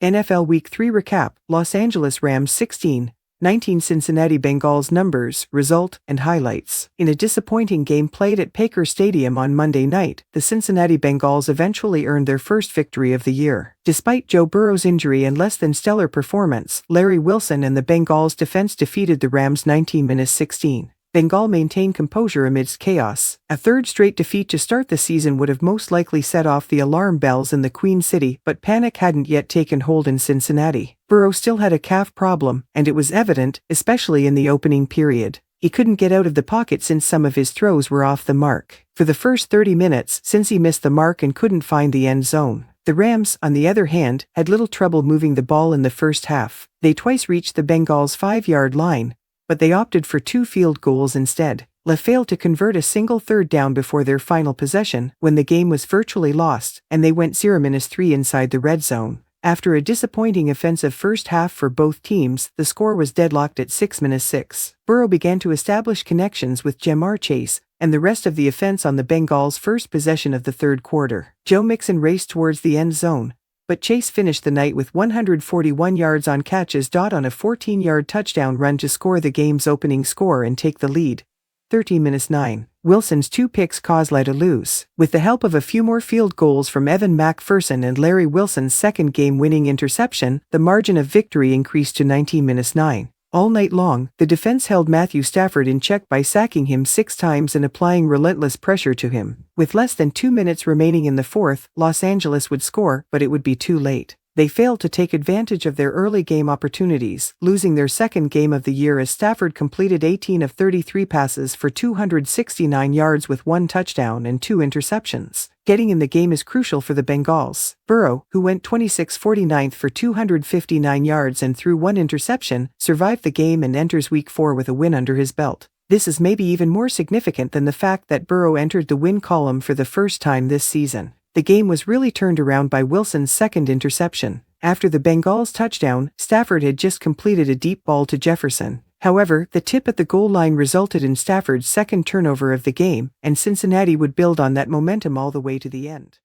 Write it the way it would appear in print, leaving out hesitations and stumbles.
NFL Week 3 Recap: Los Angeles Rams 16-19 Cincinnati Bengals Numbers, Result, and Highlights. In a disappointing game played at Packer Stadium on Monday night, the Cincinnati Bengals eventually earned their first victory of the year. Despite Joe Burrow's injury and less than stellar performance, Larry Wilson and the Bengals defense defeated the Rams 19-16. Bengal maintained composure amidst chaos. A third straight defeat to start the season would have most likely set off the alarm bells in the Queen City, but panic hadn't yet taken hold in Cincinnati. Burrow still had a calf problem, and it was evident, especially in the opening period. He couldn't get out of the pocket since some of his throws were off the mark. For the first 30 minutes, Cincy missed the mark and couldn't find the end zone. The Rams, on the other hand, had little trouble moving the ball in the first half. They twice reached the Bengals' 5-yard line, but they opted for 2 field goals instead. La failed to convert a single third down before their final possession, when the game was virtually lost, and they went 0-3 inside the red zone. After a disappointing offensive first half for both teams, the score was deadlocked at 6-6. Burrow began to establish connections with Ja'Marr Chase and the rest of the offense on the Bengals' first possession of the third quarter. Joe Mixon raced towards the end zone, but Chase finished the night with 141 yards on catches. On a 14-yard touchdown run to score the game's opening score and take the lead, 13-9. Wilson's 2 picks caused LA to lose. With the help of a few more field goals from Evan McPherson and Larry Wilson's second game-winning interception, the margin of victory increased to 19-9. All night long, the defense held Matthew Stafford in check by sacking him 6 times and applying relentless pressure to him. With less than 2 minutes remaining in the fourth, Los Angeles would score, but it would be too late. They failed to take advantage of their early game opportunities, losing their second game of the year as Stafford completed 18 of 33 passes for 269 yards with 1 touchdown and 2 interceptions. Getting in the game is crucial for the Bengals. Burrow, who went 26-49 for 259 yards and threw 1 interception, survived the game and enters Week 4 with a win under his belt. This is maybe even more significant than the fact that Burrow entered the win column for the first time this season. The game was really turned around by Wilson's second interception. After the Bengals' touchdown, Stafford had just completed a deep ball to Jefferson. However, the tip at the goal line resulted in Stafford's second turnover of the game, and Cincinnati would build on that momentum all the way to the end.